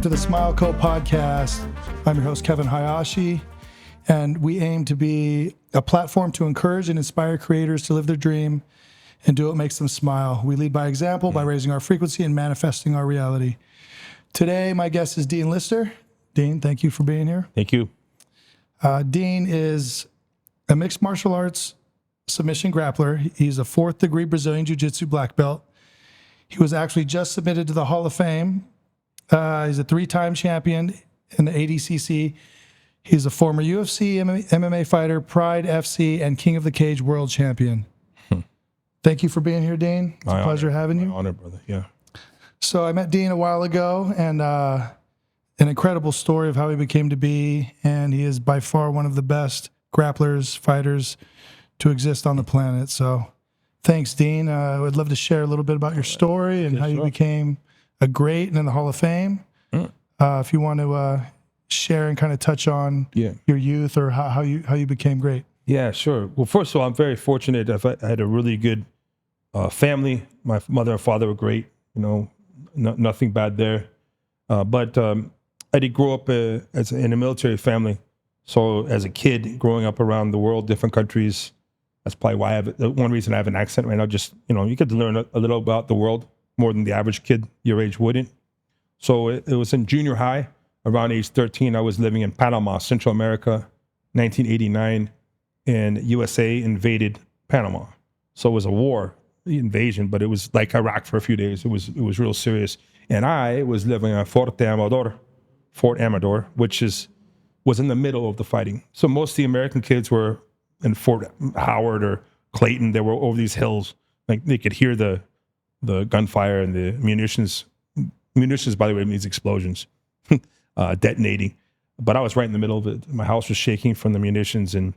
to the Smile Co podcast. I'm your host, Kevin Hayashi, and we aim to be a platform to encourage and inspire creators to live their dream and do what makes them smile. We lead by example by raising our frequency and manifesting our reality. Today, my guest is Dean Lister. Dean, thank you for being here. Thank you. Dean is a mixed martial arts submission grappler. He's a 4th degree Brazilian Jiu Jitsu black belt. He was actually just submitted to the Hall of Fame. He's a 3-time champion in the ADCC. He's a former UFC MMA fighter, Pride FC, and King of the Cage World Champion. Thank you for being here, Dean. It's a pleasure having you. My honor, brother. Yeah. So I met Dean a while ago, and an incredible story of how he became to be, and he is by far one of the best grapplers, fighters to exist on the planet. So thanks, Dean. I would love to share a little bit about your story and how you became a great and in the Hall of Fame. If you want to share and kind of touch on your youth or how you became great. Yeah, sure. Well, first of all, I'm very fortunate. I had a really good family. My mother and father were great. You know, nothing bad there. But I did grow up in a military family. So as a kid, growing up around the world, different countries, that's probably why one reason I have an accent right now. Just, you get to learn a little about the world more than the average kid your age wouldn't. So it was in junior high, around age 13. I was living in Panama, Central America, 1989, and USA invaded Panama. So it was a war invasion, but it was like Iraq for a few days. It was real serious. And I was living at Fort Amador, which was in the middle of the fighting. So most of the American kids were in Fort Howard or Clayton. They were over these hills. Like they could hear the gunfire and the munitions. Munitions, by the way, means explosions detonating. But I was right in the middle of it. My house was shaking from the munitions, and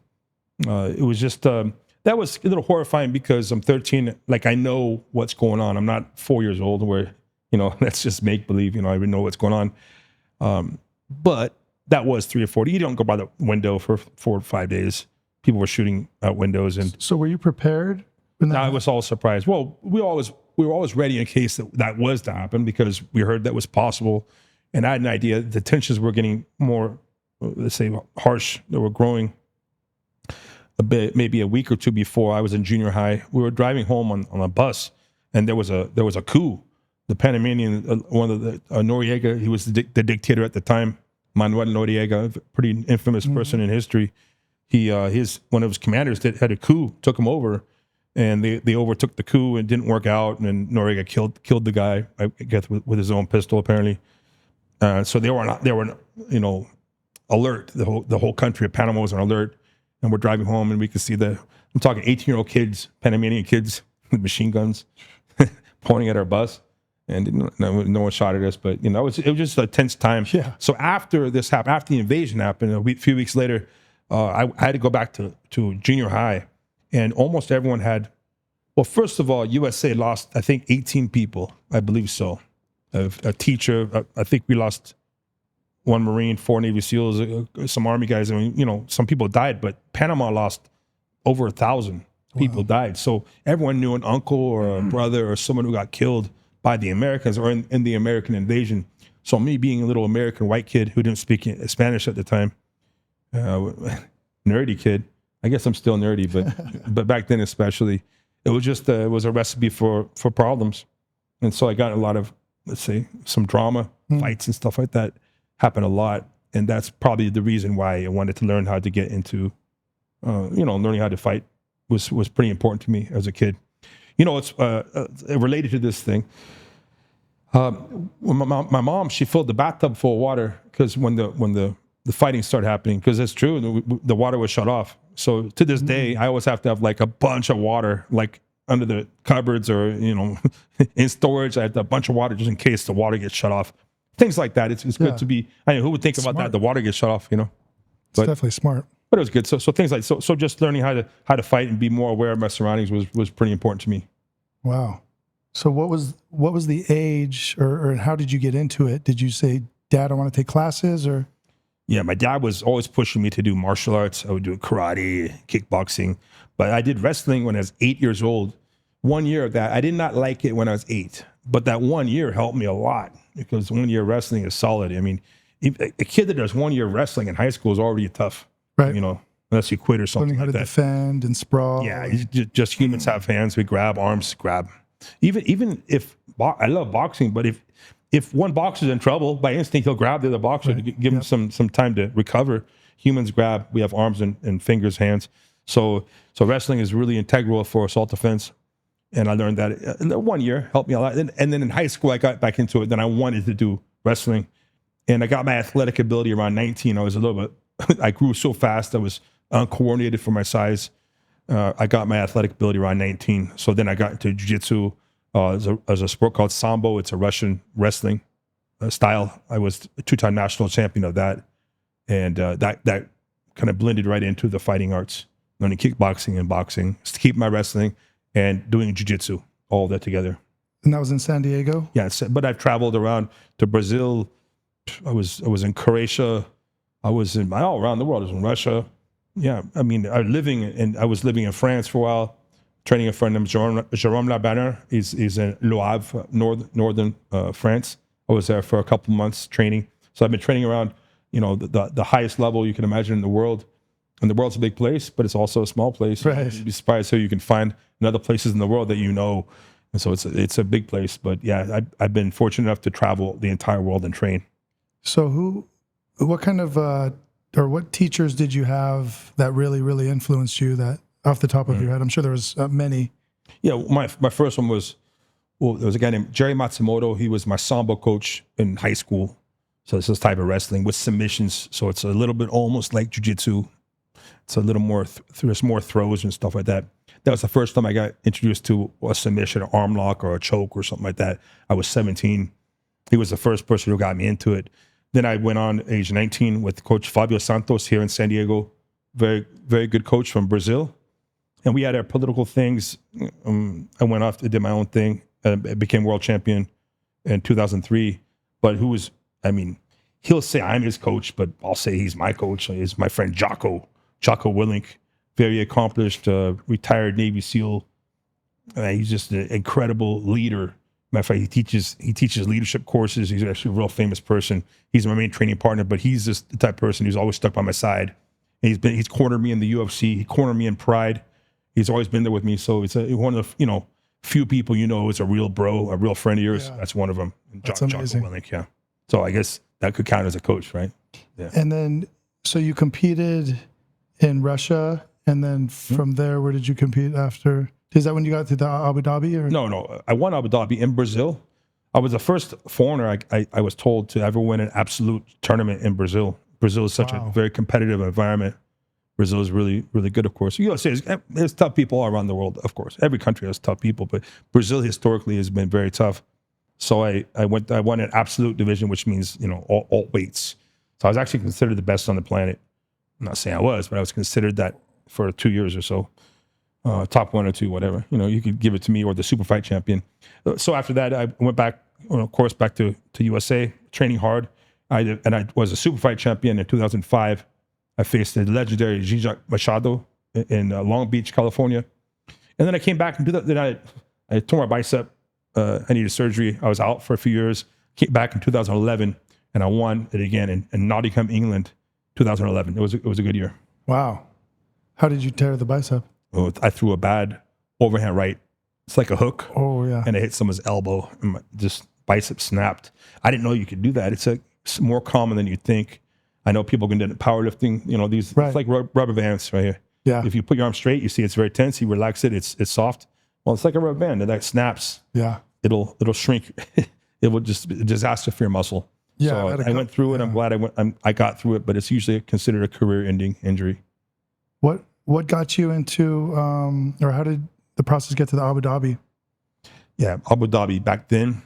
it was just that was a little horrifying because I'm 13. Like I know what's going on. I'm not 4 years old where that's just make believe. I didn't know what's going on. But that was 3 or 4. You don't go by the window for 4 or 5 days. People were shooting out windows, and so were you prepared? I was all surprised. Well, we were always ready in case that was to happen because we heard that was possible. And I had an idea the tensions were getting more, let's say, harsh. They were growing a bit, maybe a week or two before I was in junior high. We were driving home on a bus, and there was a coup. The Panamanian, one of the Noriega, he was the dictator at the time, Manuel Noriega, a pretty infamous person in history. One of his commanders that had a coup took him over. And they overtook the coup and didn't work out. And then Noriega killed the guy, I guess, with his own pistol apparently. So they were alert. The whole country of Panama was on alert. And we're driving home, and we could see I'm talking 18-year-old kids, Panamanian kids with machine guns, pointing at our bus. And no one shot at us, but it was just a tense time. Yeah. So after this happened, after the invasion happened, a few weeks later, I had to go back to junior high. And almost everyone had, well, first of all, USA lost, I think, 18 people. I believe so. A teacher, I think we lost 1 Marine, 4 Navy SEALs, some Army guys. I mean, some people died, but Panama lost over 1,000 people died. So everyone knew an uncle or a brother or someone who got killed by the Americans or in the American invasion. So me being a little American white kid who didn't speak Spanish at the time, nerdy kid, I guess I'm still nerdy, but back then especially, it was just it was a recipe for problems, and so I got a lot of, let's say, some drama, fights and stuff like that happened a lot, and that's probably the reason why I wanted to learn how to get into, learning how to fight was pretty important to me as a kid. It's related to this thing. My mom, she filled the bathtub full of water because when the fighting started happening, because it's true, the water was shut off. So to this day, I always have to have like a bunch of water, like under the cupboards or, in storage. I have a bunch of water just in case the water gets shut off. Things like that. It's good to be, who would think about that? The water gets shut off, It's definitely smart. But it was good. So things like, so just learning how to fight and be more aware of my surroundings was pretty important to me. Wow. So what was the age or how did you get into it? Did you say, Dad, I want to take classes or? Yeah, my dad was always pushing me to do martial arts. I would do karate, kickboxing, but I did wrestling when I was 8 years old. 1 year of that, I did not like it when I was 8. But that 1 year helped me a lot because 1 year wrestling is solid. I mean, a kid that does 1 year wrestling in high school is already tough, Right. you know, unless you quit or something Learning how like to that. defend and sprawl. Yeah, just humans have hands. We grab, arms grab. Even if I love boxing, but if one boxer's in trouble, by instinct he'll grab the other boxer to give him some time to recover. Humans grab. We have arms and fingers, hands. So wrestling is really integral for assault defense. And I learned that in 1 year, helped me a lot. And then in high school, I got back into it. Then I wanted to do wrestling. And I got my athletic ability around 19. I was a little bit, I grew so fast. I was uncoordinated for my size. I got my athletic ability around 19. So then I got into jiu-jitsu as a sport called Sambo. It's a Russian wrestling style. I was a 2-time national champion of that. And that kind of blended right into the fighting arts, learning kickboxing and boxing, just to keep my wrestling and doing jiu-jitsu, all that together. And that was in San Diego? Yeah, but I've traveled around to Brazil. I was in Croatia. I was all around the world. I was in Russia. Yeah, I mean, I was living in France for a while, training a friend named Jérôme Labanner. He's in Le Havre, northern France. I was there for a couple months training. So I've been training around, you know, the highest level you can imagine in the world. And the world's a big place, but it's also a small place. Right. You'd be surprised who you can find in other places in the world that you know. And so it's a big place. But yeah, I've been fortunate enough to travel the entire world and train. So what kind of, or what teachers did you have that really, really influenced you, that off the top of your head? I'm sure there was many. Yeah, my first one was, there was a guy named Jerry Matsumoto. He was my Sambo coach in high school. So it's this type of wrestling with submissions. So it's a little bit almost like jiu-jitsu. It's a little more, there's more throws and stuff like that. That was the first time I got introduced to a submission, an arm lock or a choke or something like that. I was 17. He was the first person who got me into it. Then I went on age 19 with Coach Fabio Santos here in San Diego. Very, very good coach from Brazil. And we had our political things. I went off and did my own thing. I became world champion in 2003. But he'll say I'm his coach, but I'll say he's my coach. He's my friend Jocko Willink, very accomplished, retired Navy SEAL. He's just an incredible leader. Matter of fact, he teaches leadership courses. He's actually a real famous person. He's my main training partner, but he's just the type of person who's always stuck by my side. And he's cornered me in the UFC. He cornered me in Pride. He's always been there with me. So it's one of the few people is a real bro, a real friend of yours. Yeah. That's one of them. That's amazing. Jocko Willink, yeah. So I guess that could count as a coach, right? Yeah. And then, so you competed in Russia, and then from there, where did you compete after? Is that when you got to the Abu Dhabi? Or? No. I won Abu Dhabi in Brazil. I was the first foreigner I was told to ever win an absolute tournament in Brazil. Brazil is such a very competitive environment. Brazil is really, really good, of course. USA there's tough people all around the world, of course. Every country has tough people, but Brazil historically has been very tough. So I won an absolute division, which means all weights. So I was actually considered the best on the planet. I'm not saying I was, but I was considered that for 2 years or so. Top 1 or 2, whatever. You could give it to me, or the super fight champion. So after that, I went back, of course, back to USA, training hard. I was a super fight champion in 2005. I faced the legendary Machado in Long Beach, California. And then I came back and then I tore my bicep. I needed surgery. I was out for a few years. Came back in 2011, and I won it again in Nottingham, England, 2011. It was a good year. Wow. How did you tear the bicep? I threw a bad overhand right. It's like a hook. Oh, yeah. And it hit someone's elbow, and my bicep snapped. I didn't know you could do that. It's more common than you think. I know people can do it powerlifting. These It's like rubber bands right here. Yeah. If you put your arm straight, you see it's very tense. You relax it, it's soft. Well, it's like a rubber band, and that snaps. Yeah. It'll shrink. It will just be a disaster for your muscle. Yeah. So I went through it. I'm glad I got through it, but it's usually considered a career-ending injury. What got you into, or how did the process get to the Abu Dhabi? Yeah, Abu Dhabi back then,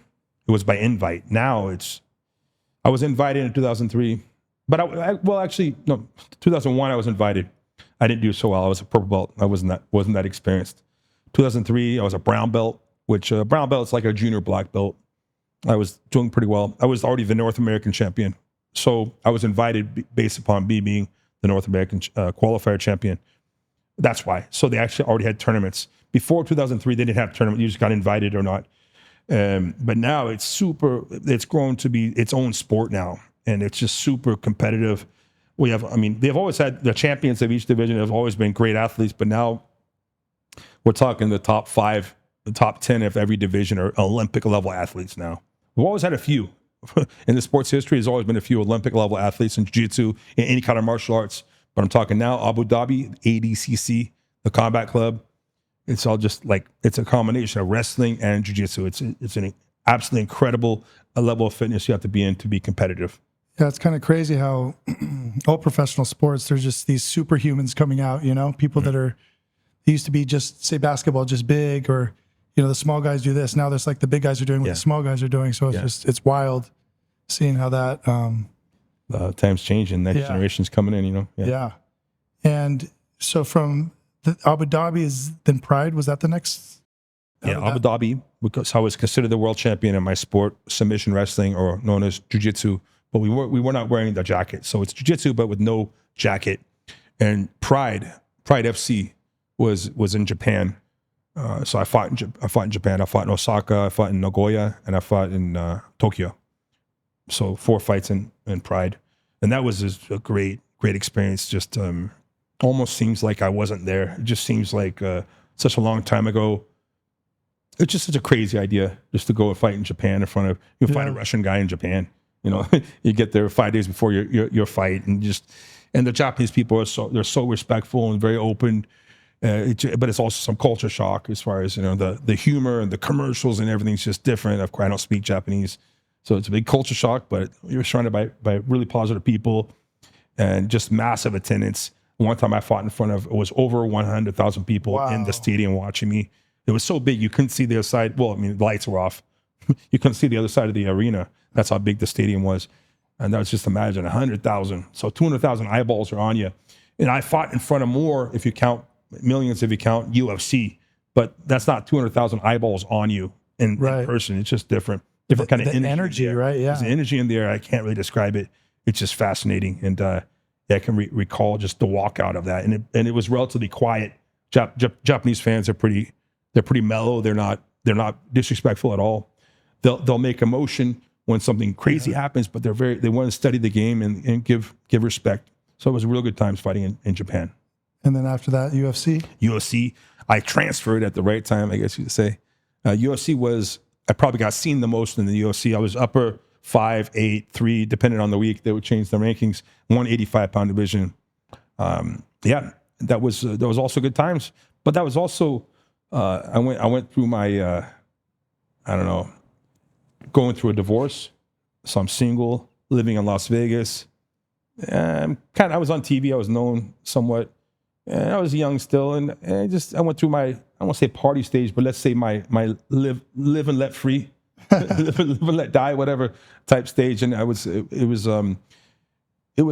it was by invite. Now I was invited in 2003, but 2001 I was invited. I didn't do so well. I was a purple belt. I wasn't that experienced. 2003 I was a brown belt, which brown belt is like a junior black belt. I was doing pretty well. I was already the North American champion, so I was invited based upon me being the North American qualifier champion. That's why. So they actually already had tournaments. Before 2003, they didn't have tournament. You just got invited or not. But now it's grown to be its own sport now. And it's just super competitive. They've always had the champions of each division have always been great athletes, but now we're talking the top 5, the top 10 of every division are Olympic level athletes now. We've always had a few. In the sports history, there's always been a few Olympic level athletes in jiu-jitsu, in any kind of martial arts. But I'm talking now Abu Dhabi, ADCC, the combat club. It's all just it's a combination of wrestling and jiu-jitsu. It's an absolutely incredible level of fitness you have to be in to be competitive. Yeah, it's kind of crazy how all professional sports, there's just these superhumans coming out, people that are, they used to be just, say, basketball, just big, or, the small guys do this. Now there's the big guys are doing what the small guys are doing. So it's it's wild seeing how that. Times changing, next generation's coming in, Yeah. And so from the Abu Dhabi is then Pride, was that the next? Abu Dhabi, because I was considered the world champion in my sport, submission wrestling, or known as jiu-jitsu. But we were not wearing the jacket, so it's jiu-jitsu but with no jacket. And Pride FC was in Japan. So I fought in Japan. I fought in Osaka. I fought in Nagoya, and I fought in Tokyo. So 4 fights in Pride, and that was just a great experience. Just almost seems like I wasn't there. It just seems like such a long time ago. It's just such a crazy idea just to go and fight in Japan in front of fight a Russian guy in Japan. You get there 5 days before your fight, and the Japanese people they're so respectful and very open. But it's also some culture shock as far as the humor and the commercials and everything's just different. Of course, I don't speak Japanese, so it's a big culture shock. But you're surrounded by really positive people and just massive attendance. One time I fought in front of, it was over 100,000 people in the stadium watching me. It was so big you couldn't see the other side. Well, the lights were off. You couldn't see the other side of the arena. That's how big the stadium was. And that was just, imagine 100,000. So 200,000 eyeballs are on you. And I fought in front of more, if you count millions, if you count UFC. But that's not 200,000 eyeballs on you in person. It's just different kind of energy, right? Yeah. There's an energy in the air. I can't really describe it. It's just fascinating. And I can recall just the walkout of that. And it was relatively quiet. Japanese fans are pretty mellow. They're not disrespectful at all. They'll make emotion when something crazy happens, but they want to study the game and give respect. So it was real good times fighting in Japan. And then after that, UFC, I transferred at the right time, I guess you could say. UFC I probably got seen the most in the UFC. I was upper 5, 8, 3, depending on the week. They would change the rankings. 185-pound division. That was also good times. But that was also I went through my going through a divorce. So I'm single, living in Las Vegas. I was on TV. I was known somewhat. And I was young still, and I went through my, I won't say party stage, but let's say my live and let free, live and let die, whatever type stage. And it was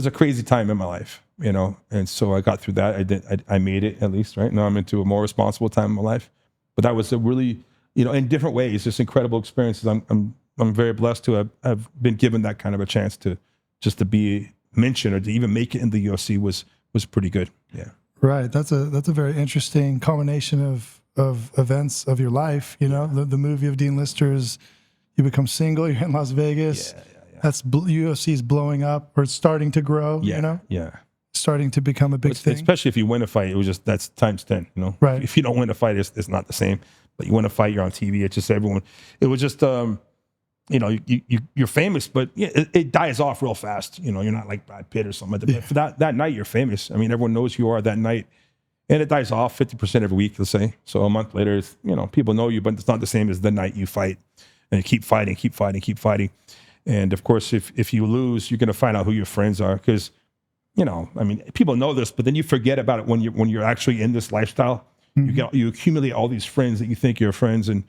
a crazy time in my life, and so I got through that. I made it, at least, right? Now I'm into a more responsible time in my life. But that was a really, in different ways, just incredible experiences. I'm very blessed to have been given that kind of a chance to be mentioned or to even make it in the UFC was pretty good. Yeah. Right. That's a very interesting combination of events of your life. The movie of Dean Lister is you become single, you're in Las Vegas. Yeah. That's UFC is blowing up, or it's starting to grow. Yeah. Starting to become a big thing. Especially if you win a fight, that's times 10. Right. If you don't win a fight, it's not the same. But you win a fight, you're on TV. It's just everyone. It was just you're famous, but it dies off real fast. You're not like Brad Pitt or something. But for that night, you're famous. Everyone knows who you are that night, and it dies off 50% every week, let's say. So a month later, people know you, but it's not the same as the night you fight, and you keep fighting. And of course, if you lose, you're going to find out who your friends are, because people know this, but then you forget about it when you're actually in this lifestyle. Mm-hmm. You accumulate all these friends that you think you're friends, and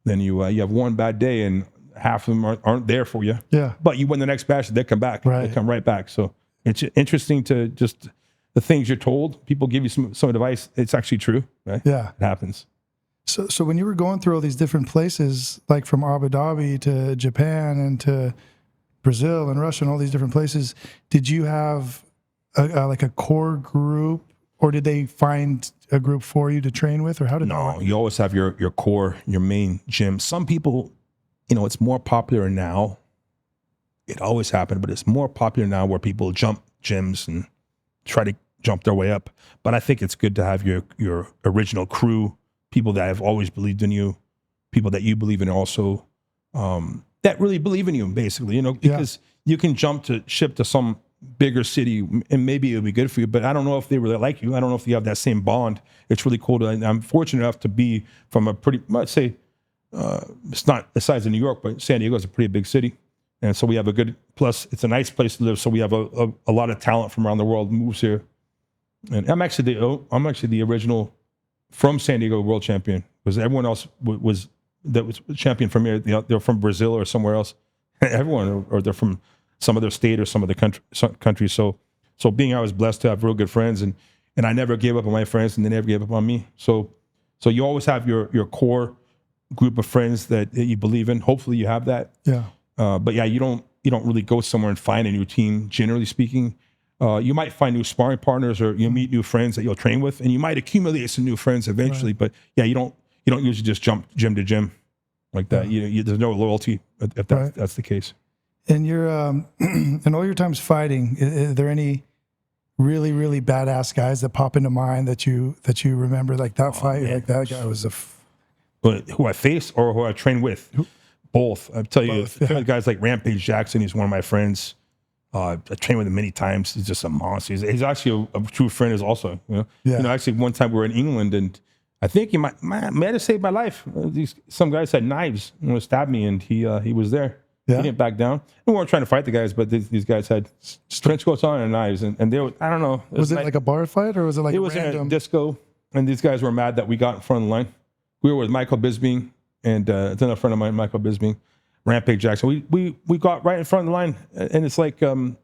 then you have one bad day and half of them aren't there for you. Yeah. But you win the next batch, they come back. Right. They come right back. So it's interesting to just the things you're told. People give you some advice. It's actually true, right? Yeah. It happens. So when you were going through all these different places, like from Abu Dhabi to Japan and to Brazil and Russia and all these different places, did you have a core group, or did they find a group for you to train with, or how did that work? You always have your core, your main gym. Some people it's more popular now. It always happened, but it's more popular now where people jump gyms and try to jump their way up. But I think it's good to have your original crew, people that have always believed in you, people that you believe in also, that really believe in you, basically, because you can jump to ship to some bigger city and maybe it'll be good for you, but I don't know if they really like you. I don't know if you have that same bond. It's really cool. I'm fortunate enough to be from a pretty, I'd say, it's not the size of New York, but San Diego is a pretty big city. And so we have a good, plus it's a nice place to live. So we have a lot of talent from around the world moves here. And I'm actually the original from San Diego World Champion, because everyone else was champion from here. They're from Brazil or somewhere else. Everyone, or they're from some other state or some other country. So being I was blessed to have real good friends, and I never gave up on my friends, and they never gave up on me. So you always have your core group of friends that you believe in. Hopefully you have that. Yeah. But yeah, you don't really go somewhere and find a new team. Generally speaking, you might find new sparring partners, or you meet new friends that you'll train with, and you might accumulate some new friends eventually. Right. But yeah, you don't usually just jump gym to gym like that. Yeah. There's no loyalty if that's the case. And you're in all your times fighting, are there any really, really badass guys that pop into mind that you remember, like that fight? Man. Like that guy was who I faced or who I trained with? Both. I tell you, guys like Rampage Jackson. He's one of my friends. I trained with him many times. He's just a monster. He's actually a true friend. Is also, actually one time we were in England, and I think he might have saved my life. Some guys had knives and stabbed me, and he was there. Yeah. He didn't back down. We weren't trying to fight the guys, but these guys had trench coats on and knives, and they were, I don't know. Was it like a bar fight, or was it like it was random? In a disco, and these guys were mad that we got in front of the line. We were with Michael Bisping and another friend of mine, Michael Bisping, Rampage Jackson. We got right in front of the line, and it's like I don't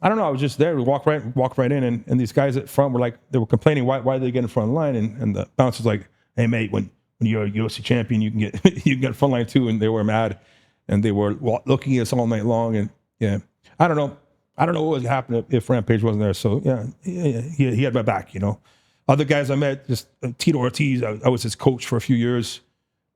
know. I was just there. We walk right in, and these guys at front were like, they were complaining, why did they get in front of the line? And the bouncer's like, hey mate, when you're a UFC champion, you can get in front line too. And they were mad, and they were looking at us all night long. And yeah, I don't know what would happen if Rampage wasn't there. So yeah, he had my back. Other guys I met, just Tito Ortiz. I was his coach for a few years.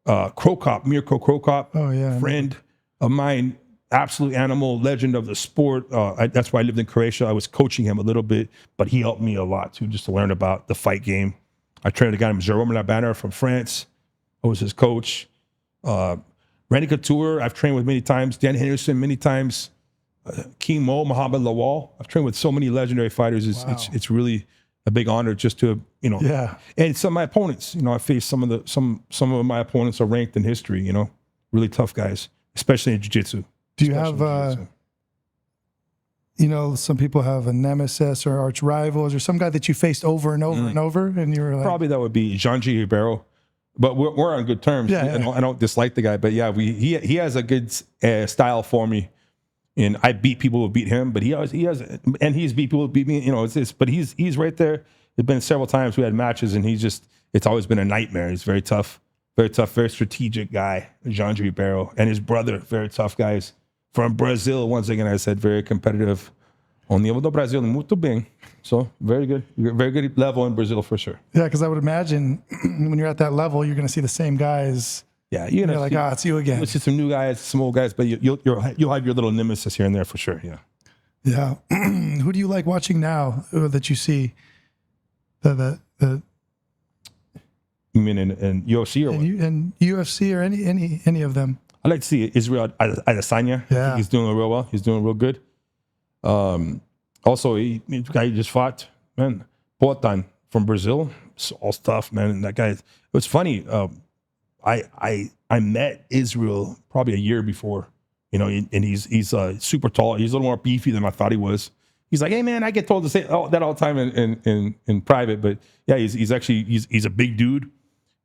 Mirko Krokop, friend of mine, absolute animal, legend of the sport. That's why I lived in Croatia. I was coaching him a little bit, but he helped me a lot too, just to learn about the fight game. I trained a guy named Jerome Labanner from France. I was his coach. Randy Couture, I've trained with many times. Dan Henderson, many times. King Mo, Muhammad Lawal. I've trained with so many legendary fighters. It's really a big honor just to, and some of my opponents, I faced some of my opponents are ranked in history, really tough guys, especially in jiu-jitsu. Do you have, some people have a nemesis or arch rivals or some guy that you faced over and over and over, and you were like, probably that would be Jean-G Ribeiro, but we're on good terms. Yeah. I don't dislike the guy, but yeah, he has a good style for me. And I beat people who beat him, but he has, and he's beat people who beat me. But he's right there. It's been several times we had matches, and it's always been a nightmare. He's very tough, very strategic guy, Jean-G Ribeiro, and his brother, very tough guys from Brazil. Once again, I said very competitive. On nível do Brasil, muito bem. So very good level in Brazil for sure. Yeah, because I would imagine when you're at that level, you're going to see the same guys. Yeah, you're like, it's you again. You'll see some new guys, some old guys, but you'll have your little nemesis here and there for sure. Yeah. Yeah. Who do you like watching now that you see? The You mean in UFC or what? In UFC or any of them? I like to see Israel Adesanya. Yeah, he's doing real well. He's doing real good. Also, the guy he just fought, man, Poatan from Brazil. It's all stuff, man. And that guy. It was funny. I met Israel probably a year before, and he's super tall. He's a little more beefy than I thought he was. He's like, hey man, I get told to say that all the time in private, but yeah, he's a big dude.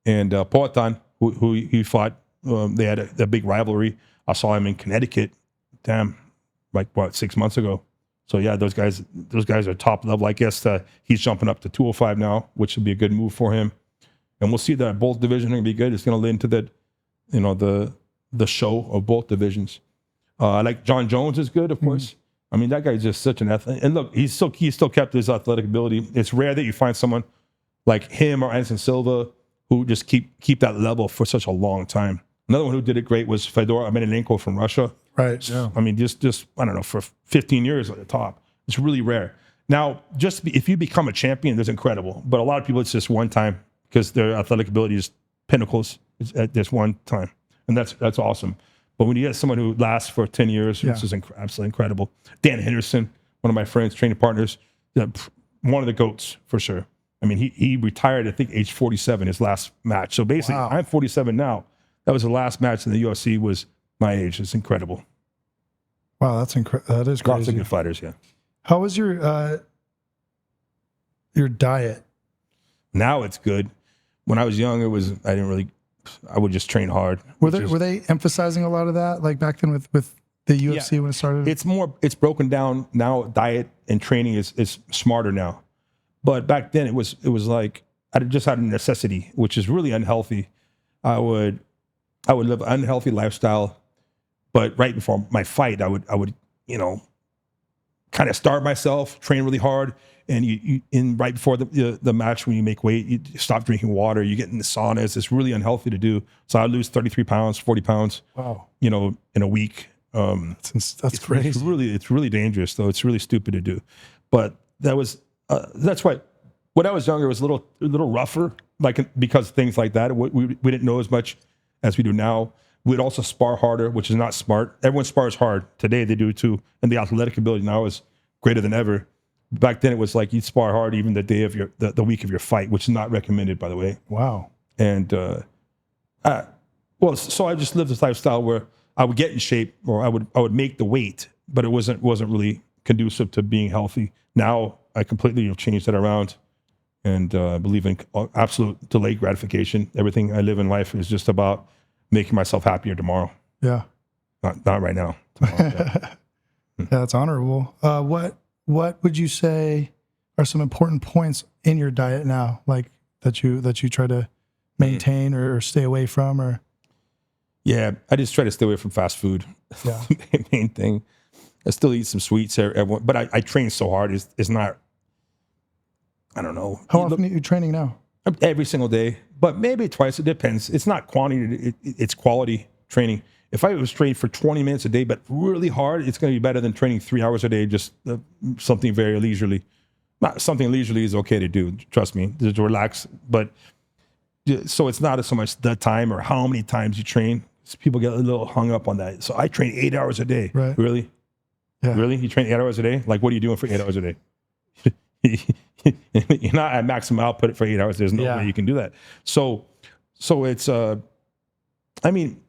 And Poatan, who he fought, they had a big rivalry. I saw him in Connecticut, like 6 months ago. So yeah, those guys are top level. I guess he's jumping up to 205 now, which would be a good move for him. And we'll see that both divisions are going to be good. It's going to lead into that, the show of both divisions. I like John Jones is good, of course. I mean, that guy's just such an athlete. And look, he still kept his athletic ability. It's rare that you find someone like him or Anderson Silva who just keep that level for such a long time. Another one who did it great was Fedor Emelianenko from Russia. Right. Yeah. I mean, just I don't know, for 15 years at the top. It's really rare. Now, if you become a champion, that's incredible. But a lot of people, it's just one time because their athletic ability is pinnacles at this one time, and that's awesome. But when you get someone who lasts for 10 years, which is absolutely incredible. Dan Henderson, one of my friends, training partners, one of the GOATs for sure. I mean, he retired, I think, age 47, his last match. So basically, I'm 47 now. That was the last match in the UFC was my age. It's incredible. Wow, that's incredible. That is crazy. Lots of good fighters, yeah. How was your diet? Now it's good. When I was young, I would just train hard. Were they emphasizing a lot of that, like back then with the UFC when it started? It's broken down now. Diet and training is smarter now. But back then it was like I just had a necessity, which is really unhealthy. I would live an unhealthy lifestyle, but right before my fight, I would kind of starve myself, train really hard, and right before the match when you make weight, you stop drinking water, you get in the saunas. It's really unhealthy to do. So I lose 33 pounds, 40 pounds. Wow. In a week. That's crazy. It's really dangerous, though. It's really stupid to do. But that's why when I was younger, it was a little rougher, because things like that. We didn't know as much as we do now. We'd also spar harder, which is not smart. Everyone spars hard. Today they do too. And the athletic ability now is greater than ever. Back then it was like you'd spar hard even the day of the week of your fight, which is not recommended, by the way. Wow. And so I just lived this lifestyle where I would get in shape, or I would make the weight, but it wasn't really conducive to being healthy. Now I completely have changed that around, and believe in absolute delayed gratification. Everything I live in life is just about making myself happier tomorrow. Yeah. Not right now. Tomorrow, yeah, that's honorable. What would you say are some important points in your diet now, like that you try to maintain or stay away from? Or yeah, I just try to stay away from fast food. Yeah. Main thing. I still eat some sweets, but I train so hard. It's not. I don't know. How often are you training now? Every single day, but maybe twice. It depends. It's not quantity, it's quality training. If I was training for 20 minutes a day, but really hard, it's going to be better than training 3 hours a day, just something very leisurely. Not something leisurely is okay to do, trust me, just relax. But so it's not so much the time or how many times you train. People get a little hung up on that. So I train 8 hours a day. Right. Really? Yeah. Really? You train 8 hours a day? Like, what are you doing for 8 hours a day? You're not at maximum output for 8 hours. There's no way you can do that. So it's I mean,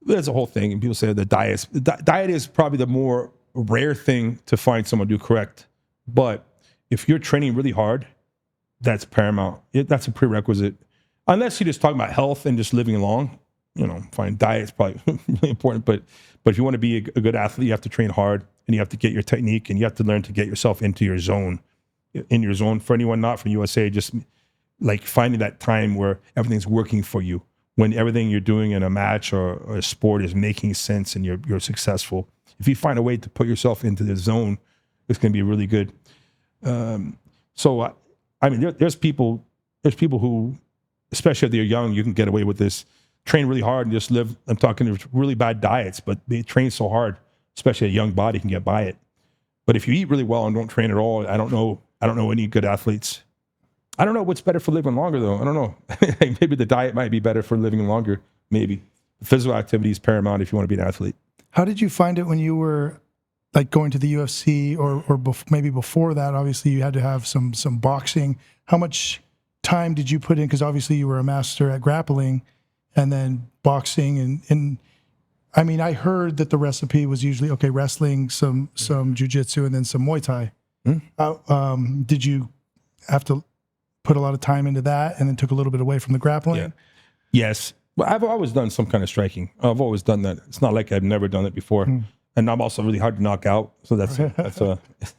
there's a whole thing, and people say the diet is probably the more rare thing to find someone do correct. But if you're training really hard, that's paramount. That's a prerequisite. Unless you're just talking about health and just living long, fine. Diet is probably really important. But if you want to be a good athlete, you have to train hard, and you have to get your technique, and you have to learn to get yourself into your zone. In your zone. For anyone not from USA, just like finding that time where everything's working for you, when everything you're doing in a match or a sport is making sense and you're successful. If you find a way to put yourself into the zone, it's going to be really good. So I mean, there's people who, especially if they're young, you can get away with this. Train really hard and just live. I'm talking really bad diets, but they train so hard, especially a young body can get by it. But if you eat really well and don't train at all, I don't know any good athletes. I don't know what's better for living longer, though. I don't know. Maybe the diet might be better for living longer. Maybe physical activity is paramount if you want to be an athlete. How did you find it when you were like going to the UFC or maybe before that? Obviously, you had to have some boxing. How much time did you put in? Because obviously you were a master at grappling, and then boxing and I mean, I heard that the recipe was usually wrestling, some jiu-jitsu, and then some Muay Thai. Did you have to put a lot of time into that and then took a little bit away from the grappling? Yeah. Yes. Well, I've always done some kind of striking. I've always done that. It's not like I've never done it before. And I'm also really hard to knock out. So that's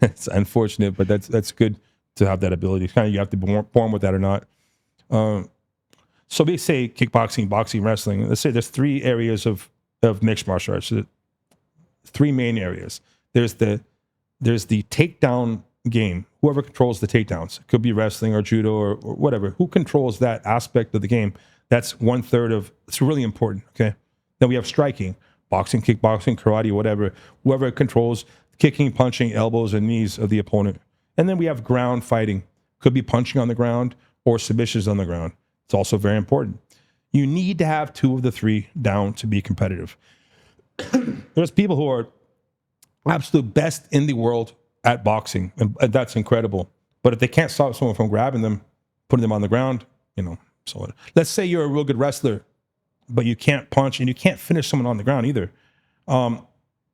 it's unfortunate, but that's good to have that ability. Kind of you have to be born with that or not. So they say kickboxing, boxing, wrestling. Let's say there's 3 areas of mixed martial arts. So 3 main areas. There's the takedown game. Whoever controls the takedowns, it could be wrestling or judo or whatever. Who controls that aspect of the game? That's 1/3 of. It's really important. Okay, Then we have striking, boxing, kickboxing, karate, whatever. Whoever controls kicking, punching, elbows, and knees of the opponent. And then we have ground fighting. Could be punching on the ground or submissions on the ground. It's also very important. You need to have 2 of the 3 down to be competitive. There's people who are absolute best in the world at boxing, and that's incredible. But if they can't stop someone from grabbing them, putting them on the ground, so let's say you're a real good wrestler, but you can't punch and you can't finish someone on the ground either. Well,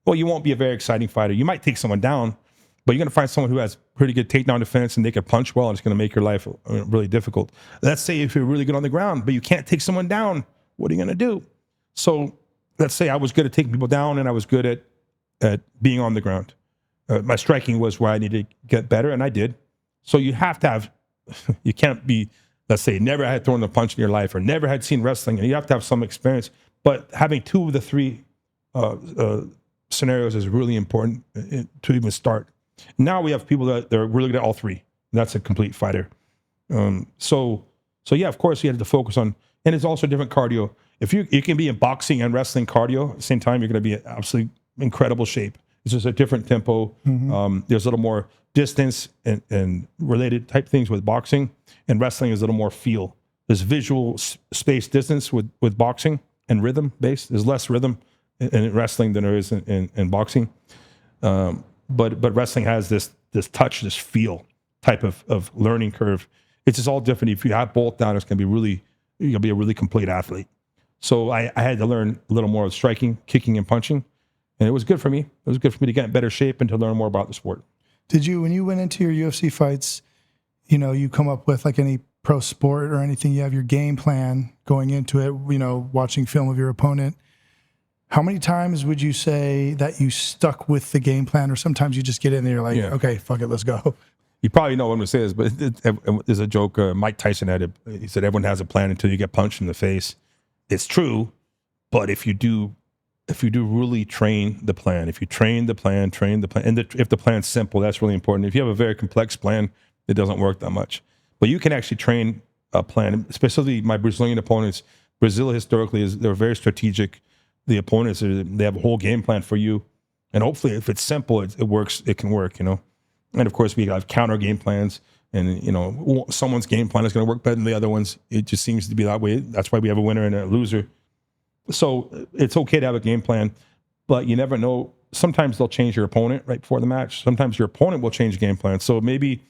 you won't be a very exciting fighter. You might take someone down, but you're going to find someone who has pretty good takedown defense and they can punch well, and it's going to make your life really difficult. Let's say if you're really good on the ground, but you can't take someone down, what are you going to do? So let's say I was good at taking people down and I was good at being on the ground. My striking was where I needed to get better, and I did. So you have to have, you can't be, let's say, never had thrown a punch in your life or never had seen wrestling, and you have to have some experience. But having 2 of the 3 scenarios is really important to even start. Now we have people that are really good at all 3. That's a complete fighter. So yeah, of course you have to focus on, and it's also different cardio. If you can be in boxing and wrestling cardio at the same time, you're going to be in absolutely incredible shape. It's just a different tempo. There's a little more distance and related type things with boxing, and wrestling is a little more feel. There's visual space distance with boxing and rhythm based. There's less rhythm in wrestling than there is in boxing. But wrestling has this touch, this feel type of learning curve. It's just all different. If you have both down, it's going to be you'll be a really complete athlete. So I had to learn a little more of striking, kicking, and punching. And it was good for me. It was good for me to get in better shape and to learn more about the sport. Did you, when you went into your UFC fights, you come up with like any pro sport or anything, you have your game plan going into it, watching film of your opponent. How many times would you say that you stuck with the game plan, or sometimes you just get in there, you're like, okay, fuck it, let's go? You probably know what I'm going to say this, but there's a joke. Mike Tyson had it. He said, everyone has a plan until you get punched in the face. It's true, but if you do really train the plan, if you train the plan, and if the plan's simple, that's really important. If you have a very complex plan, it doesn't work that much. But you can actually train a plan, especially my Brazilian opponents. Brazil historically they're very strategic. The opponents, they have a whole game plan for you. And hopefully if it's simple, it works, it can work, And of course we have counter game plans, and someone's game plan is going to work better than the other one's. It just seems to be that way. That's why we have a winner and a loser. So it's okay to have a game plan, but you never know. Sometimes they'll change your opponent right before the match. Sometimes your opponent will change game plan. So maybe,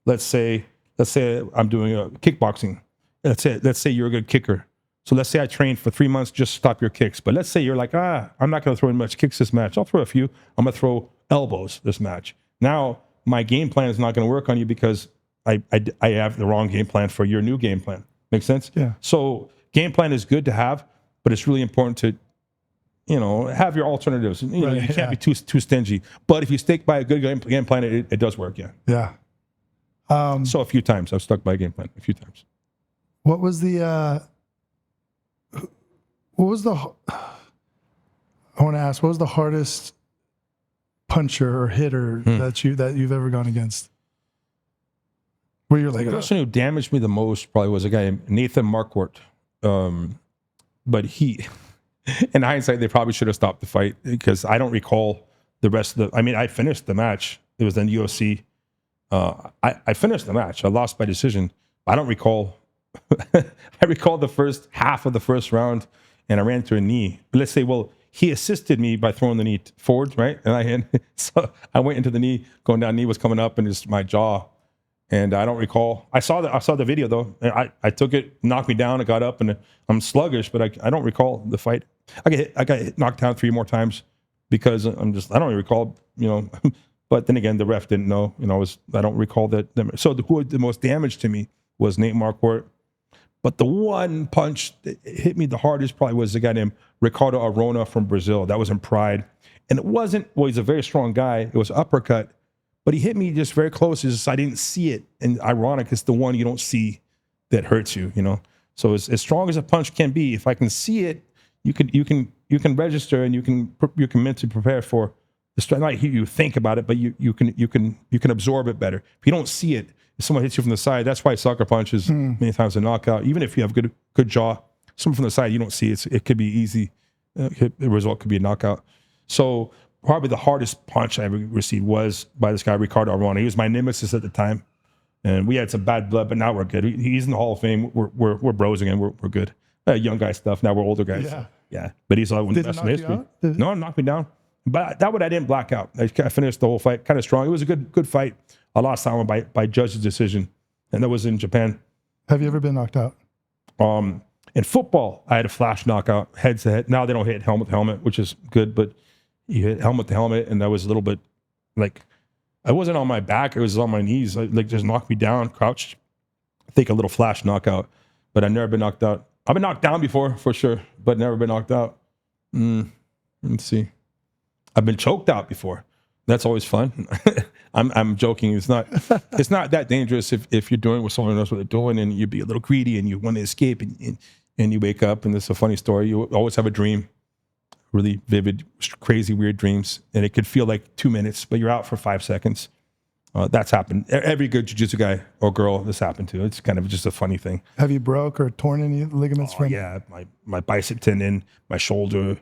let's say I'm doing a kickboxing. Let's say you're a good kicker. So let's say I trained for 3 months, just stop your kicks. But let's say you're like, I'm not going to throw in much kicks this match. I'll throw a few. I'm going to throw elbows this match. Now my game plan is not going to work on you because I have the wrong game plan for your new game plan. Make sense? Yeah. So game plan is good to have, but it's really important to, have your alternatives. You can't be too stingy. But if you stick by a good game plan, it does work. Yeah. Yeah. So a few times I've stuck by a game plan. A few times. What was the? I want to ask, what was the hardest puncher or hitter that you've ever gone against? Where you're like, the person who damaged me the most probably was a guy named Nathan Marquardt. But he, in hindsight, they probably should have stopped the fight because I don't recall the rest of I finished the match. It was in UFC. I finished the match. I lost by decision. I don't recall. I recall the first half of the first round, and I ran to a knee. But let's say, he assisted me by throwing the knee forward, right? And so I went into the knee, going down. Knee was coming up, and it's my jaw. And I don't recall. I saw the video though. I took it, knocked me down. I got up, and I'm sluggish, but I don't recall the fight. I got knocked down 3 more times because I don't even recall. But then again, the ref didn't know. I don't recall that. So who the most damage to me was Nate Marquardt. But the one punch that hit me the hardest probably was a guy named Ricardo Arona from Brazil. That was in Pride. And it wasn't, he's a very strong guy. It was uppercut, but he hit me just very close. I didn't see it. And ironic, it's the one you don't see that hurts you, So as strong as a punch can be, if I can see it, you can register and you can mentally prepare for the strike. Not you think about it, but you can absorb it better. If you don't see it, if someone hits you from the side, that's why sucker punch is many times a knockout. Even if you have good jaw, someone from the side you don't see it. It could be easy The result could be a knockout. So probably the hardest punch I ever received was by this guy, Ricardo Arona. He was my nemesis at the time. And we had some bad blood, but now we're good. He's in the Hall of Fame. We're bros again. We're good. Young guy stuff. Now we're older guys. Yeah. Yeah. But he's one of the best in history. No, it knocked me down. But that one I didn't black out. I finished the whole fight kind of strong. It was a good fight. I lost that one by judge's decision, and that was in Japan. Have you ever been knocked out? In football, I had a flash knockout, head to head. Now they don't hit helmet to helmet, which is good, but you hit helmet to helmet, and that was a little bit like, I wasn't on my back, it was on my knees. Like just knocked me down, crouched. I think a little flash knockout, but I've never been knocked out. I've been knocked down before, for sure, but never been knocked out. Let's see. I've been choked out before. That's always fun. I'm joking. It's not that dangerous if you're doing what someone knows what they're doing, and you be a little greedy and you want to escape, and you wake up and it's a funny story. You always have a dream, really vivid, crazy, weird dreams, and it could feel like 2 minutes, but you're out for 5 seconds. That's happened. Every good jiu-jitsu guy or girl this happened to. It's kind of just a funny thing. Have you broke or torn any ligaments from? Yeah, my bicep tendon, my shoulder.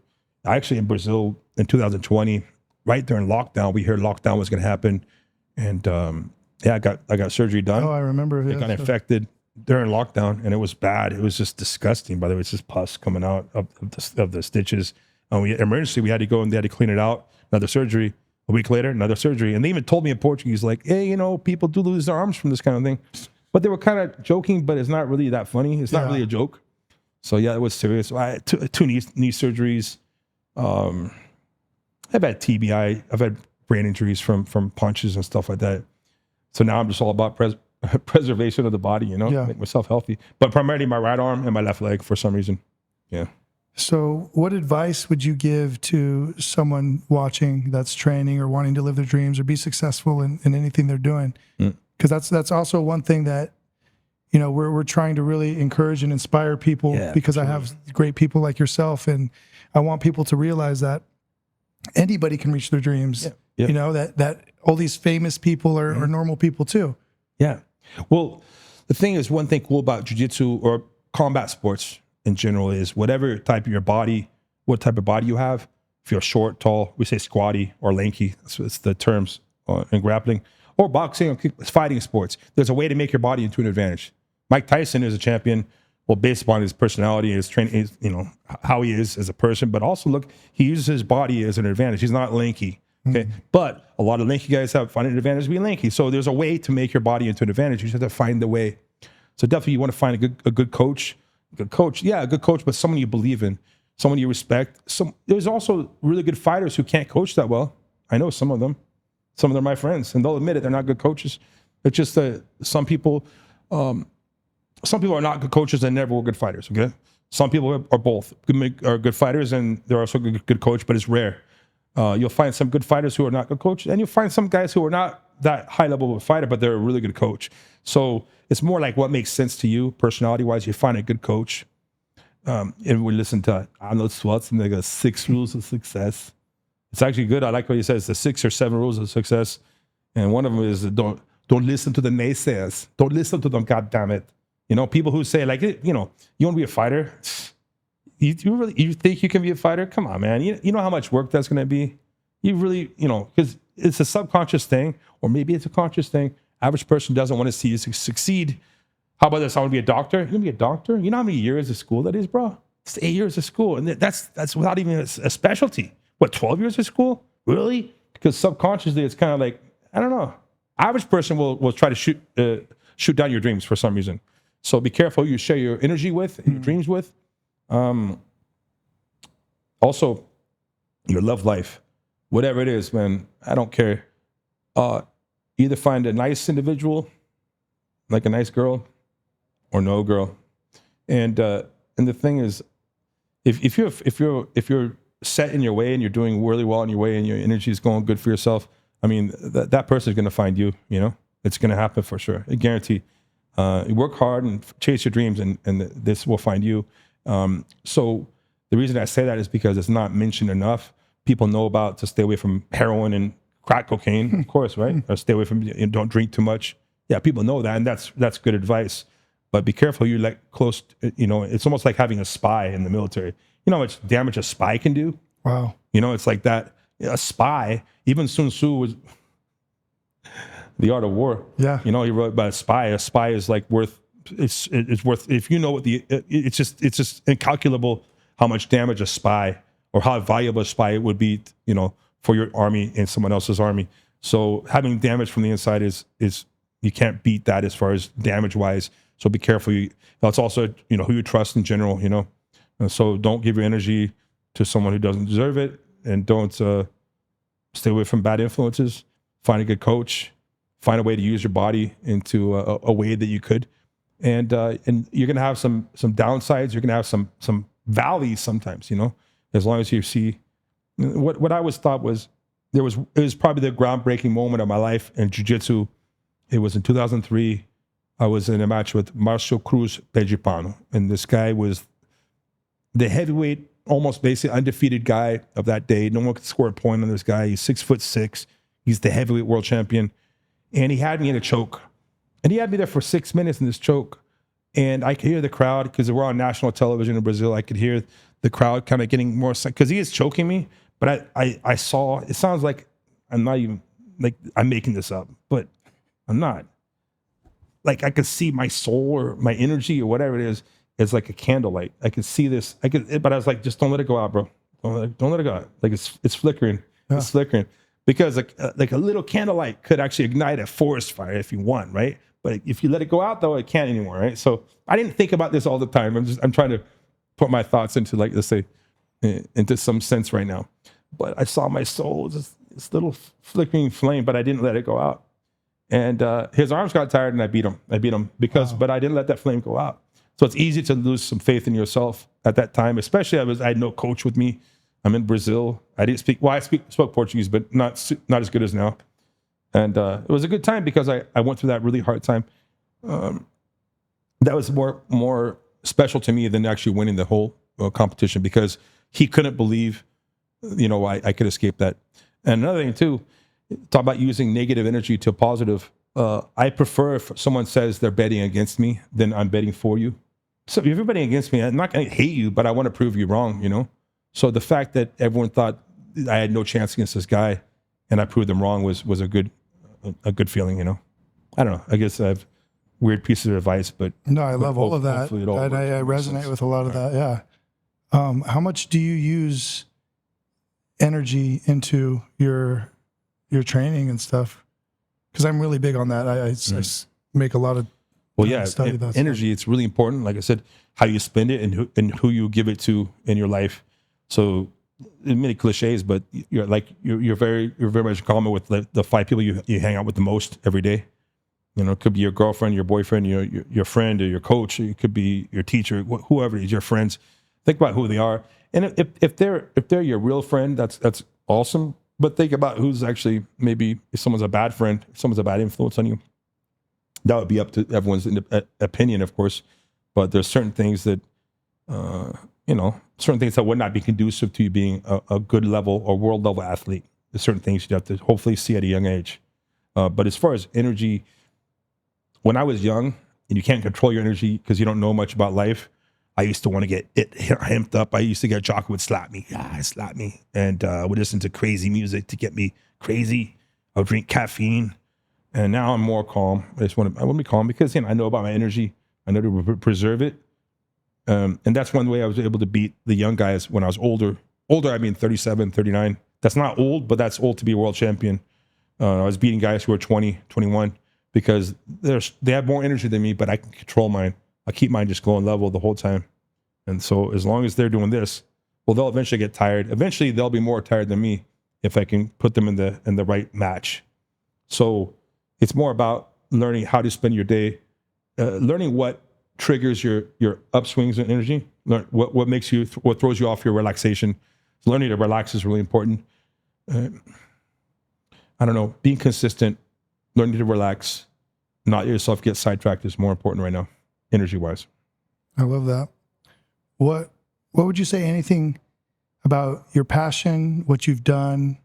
Actually, in Brazil in 2020, right during lockdown, we heard lockdown was going to happen, and I got surgery done. Oh, I remember. It got infected during lockdown, and it was bad. It was just disgusting. By the way, it's just pus coming out of the stitches. We had to go and they had to clean it out. Another surgery. A week later, another surgery, and they even told me in Portuguese, like, "Hey, people do lose their arms from this kind of thing," but they were kind of joking. But it's not really that funny. It's not really a joke. So yeah, it was serious. I had two knee surgeries. I've had TBI. I've had brain injuries from punches and stuff like that. So now I'm just all about preservation of the body, make myself healthy. But primarily my right arm and my left leg for some reason. Yeah. So what advice would you give to someone watching that's training or wanting to live their dreams or be successful in anything they're doing? Because that's also one thing that, we're trying to really encourage and inspire people, because I have great people like yourself, and I want people to realize that anybody can reach their dreams. That all these famous people are normal people too. Yeah. Well, the thing is, one thing cool about jiu-jitsu or combat sports in general is whatever type of your body, what type of body you have, if you're short, tall, we say squatty or lanky, it's the terms in grappling, or boxing or fighting sports, there's a way to make your body into an advantage. Mike Tyson is a champion, well, based upon his personality, his training, how he is as a person, but also look, he uses his body as an advantage. He's not lanky. Okay. But a lot of lanky guys find an advantage being lanky. So there's a way to make your body into an advantage. You just have to find the way. So definitely you want to find a good coach. A good coach, but someone you believe in, someone you respect. There's also really good fighters who can't coach that well. I know some of them. Some of them are my friends, and they'll admit it. They're not good coaches. It's just that some people are not good coaches and never were good fighters. Okay, some people are both are good fighters, and they're also good coach, but it's rare. You'll find some good fighters who are not good coaches, and you'll find some guys who are not that high level of a fighter, but they're a really good coach. So it's more like what makes sense to you, personality-wise. You find a good coach. And we listen to Arnold Schwarzenegger's 6 Rules of Success. It's actually good. I like what he says, the 6 or 7 rules of success. And one of them is don't listen to the naysayers. Don't listen to them, goddammit. People who say, like, you want to be a fighter? You think you can be a fighter? Come on, man. You know how much work that's going to be? You really, because it's a subconscious thing, or maybe it's a conscious thing. Average person doesn't want to see you succeed. How about this? I want to be a doctor. You're going to be a doctor? You know how many years of school that is, bro? It's 8 years of school. And that's without even a specialty. What, 12 years of school? Really? Because subconsciously, it's kind of like, I don't know. Average person will try to shoot down your dreams for some reason. So be careful who you share your energy with and your dreams with. Also, your love life. Whatever it is, man, I don't care. Either find a nice individual, like a nice girl, or no girl. And the thing is, if you're set in your way and you're doing really well in your way and your energy is going good for yourself, I mean, that person is going to find you. It's going to happen for sure. I guarantee. You work hard and chase your dreams, and this will find you. So the reason I say that is because it's not mentioned enough. People know about to stay away from heroin and crack cocaine, of course, right? Or stay away from, don't drink too much. Yeah, people know that, and that's good advice. But be careful. You're like close. It's almost like having a spy in the military. You know how much damage a spy can do? Wow. It's like that. A spy, even Sun Tzu was The Art of War. Yeah. He wrote about a spy. A spy is like worth, it's worth, if you know what it's just incalculable how much damage a spy or how valuable a spy would be, for your army and someone else's army. So having damage from the inside is you can't beat that as far as damage wise. So be careful. That's also, who you trust in general, And so don't give your energy to someone who doesn't deserve it, and don't stay away from bad influences. Find a good coach. Find a way to use your body into a way that you could, and you're gonna have some downsides. You're gonna have some valleys sometimes. As long as you see what I always thought was it was probably the groundbreaking moment of my life in jiu-jitsu. It was in 2003. I was in a match with Marcio Cruz Pejipano, and this guy was the heavyweight, almost basically undefeated guy of that day. No one could score a point on this guy. He's 6'6". He's the heavyweight world champion. And he had me in a choke. And he had me there for 6 minutes in this choke. And I could hear the crowd, because we're on national television in Brazil. I could hear the crowd kind of getting more, because he is choking me. But I saw, it sounds like I'm not even, like I'm making this up, but I'm not. Like I could see my soul or my energy or whatever it is. It's like a candlelight. I could see this. But I was like, just don't let it go out, bro. Don't let it go out. Like it's flickering. Yeah. It's flickering. Because like a little candlelight could actually ignite a forest fire if you want, right? But if you let it go out, though, it can't anymore, right? So I didn't think about this all the time. I'm trying to put my thoughts into, like, let's say, into some sense right now. But I saw my soul, this little flickering flame, but I didn't let it go out. And his arms got tired, and I beat him because, wow. But I didn't let that flame go out. So it's easy to lose some faith in yourself at that time, especially I had no coach with me. I'm in Brazil. I didn't speak, well, I spoke Portuguese, but not as good as now. And it was a good time because I went through that really hard time. That was more special to me than actually winning the whole competition, because he couldn't believe, I could escape that. And another thing too, talk about using negative energy to positive. I prefer if someone says they're betting against me than I'm betting for you. So if you're betting against me, I'm not going to hate you, but I want to prove you wrong, So the fact that everyone thought I had no chance against this guy and I proved them wrong was a good feeling, I don't know. I guess I have weird pieces of advice, but no, I love all of that. And I resonate with a lot of that. Yeah. How much do you use energy into your training and stuff? Because I'm really big on that. I make a lot of study that energy. It's really important. Like I said, how you spend it and who you give it to in your life. So many cliches, but you're very much in common with the 5 people you hang out with the most every day. It could be your girlfriend, your boyfriend, your friend, or your coach. It could be your teacher, whoever it is, your friends. Think about who they are, and if they're your real friend, that's awesome. But think about who's actually, maybe if someone's a bad friend, if someone's a bad influence on you. That would be up to everyone's opinion, of course. But there's certain things that, certain things that would not be conducive to you being a good level or world level athlete. There's certain things you have to hopefully see at a young age. But as far as energy, when I was young, and you can't control your energy because you don't know much about life, I used to want to get it amped up. I used to get Jocko would slap me. Slap me. And I would listen to crazy music to get me crazy. I would drink caffeine. And now I'm more calm. I want to be calm because I know about my energy. I know to preserve it. And that's one way I was able to beat the young guys when I was older. Older, I mean 37, 39. That's not old, but that's old to be a world champion. I was beating guys who are 20, 21 because they have more energy than me, but I can control mine. I keep mine just going level the whole time. And so as long as they're doing this, well, they'll eventually get tired. Eventually, they'll be more tired than me if I can put them in the right match. So it's more about learning how to spend your day, learning what triggers your upswings in energy, learn what makes you, what throws you off your relaxation. So learning to relax is really important. I don't know, being consistent, learning to relax, not let yourself get sidetracked is more important right now, energy-wise. I love that. What would you say, anything about your passion, what you've done,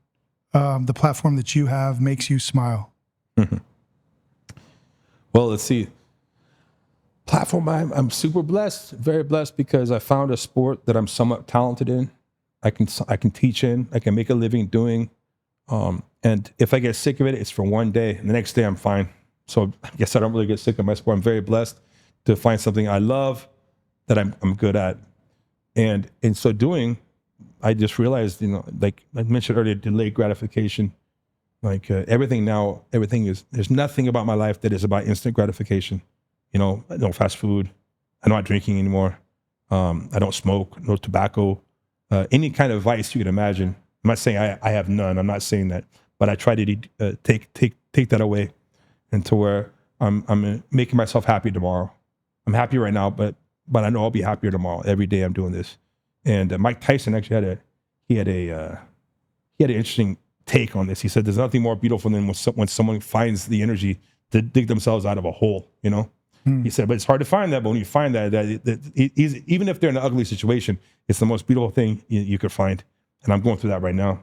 the platform that you have makes you smile? Mm-hmm. Well, let's see. Platform, I'm super blessed, very blessed, because I found a sport that I'm somewhat talented in. I can teach in, I can make a living doing. And if I get sick of it, it's for one day, and the next day I'm fine. So I guess I don't really get sick of my sport. I'm very blessed to find something I love that I'm good at. And in so doing, I just realized, like I mentioned earlier, delayed gratification. Like everything is, there's nothing about my life that is about instant gratification. No fast food. I'm not drinking anymore. I don't smoke, no tobacco, any kind of vice you can imagine. I'm not saying I have none. I'm not saying that, but I try to take that away, and to where I'm making myself happy tomorrow. I'm happy right now, but I know I'll be happier tomorrow. Every day I'm doing this. And Mike Tyson actually had an interesting take on this. He said, "There's nothing more beautiful than when someone finds the energy to dig themselves out of a hole." He said, but it's hard to find that. But when you find that even if they're in an ugly situation, it's the most beautiful thing you could find. And I'm going through that right now.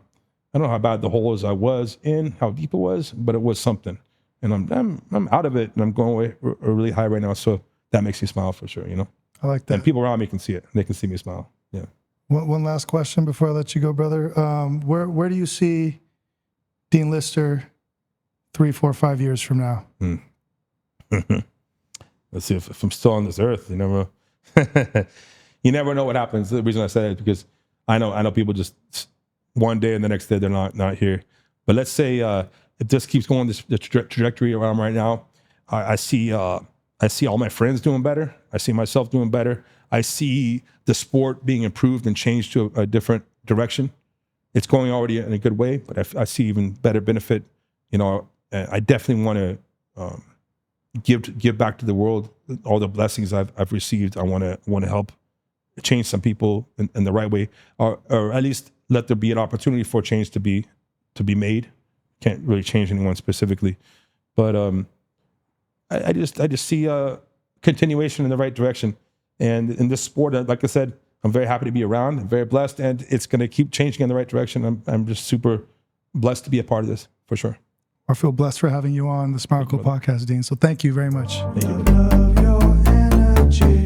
I don't know how bad the hole is I was in, how deep it was, but it was something. And I'm out of it, and I'm going away really high right now. So that makes me smile for sure. I like that. And people around me can see it. They can see me smile. Yeah. One last question before I let you go, brother. Where do you see Dean Lister 3, 4, 5 years from now? Let's see if I'm still on this earth. You never know what happens. The reason I said it is because I know people just one day and the next day they're not here. But let's say if this keeps going the trajectory where I'm right now, I see all my friends doing better. I see myself doing better. I see the sport being improved and changed to a different direction. It's going already in a good way, but I see even better benefit. I definitely want to give back to the world all the blessings I've received. I want to help change some people in the right way, or at least let there be an opportunity for change to be made. Can't really change anyone specifically, but I just see a continuation in the right direction. And in this sport, like I said, I'm very happy to be around. I'm very blessed, and it's going to keep changing in the right direction. I'm just super blessed to be a part of this, for sure. I feel blessed for having you on the Smart Podcast, Dean. So thank you very much. Thank you. I love your energy.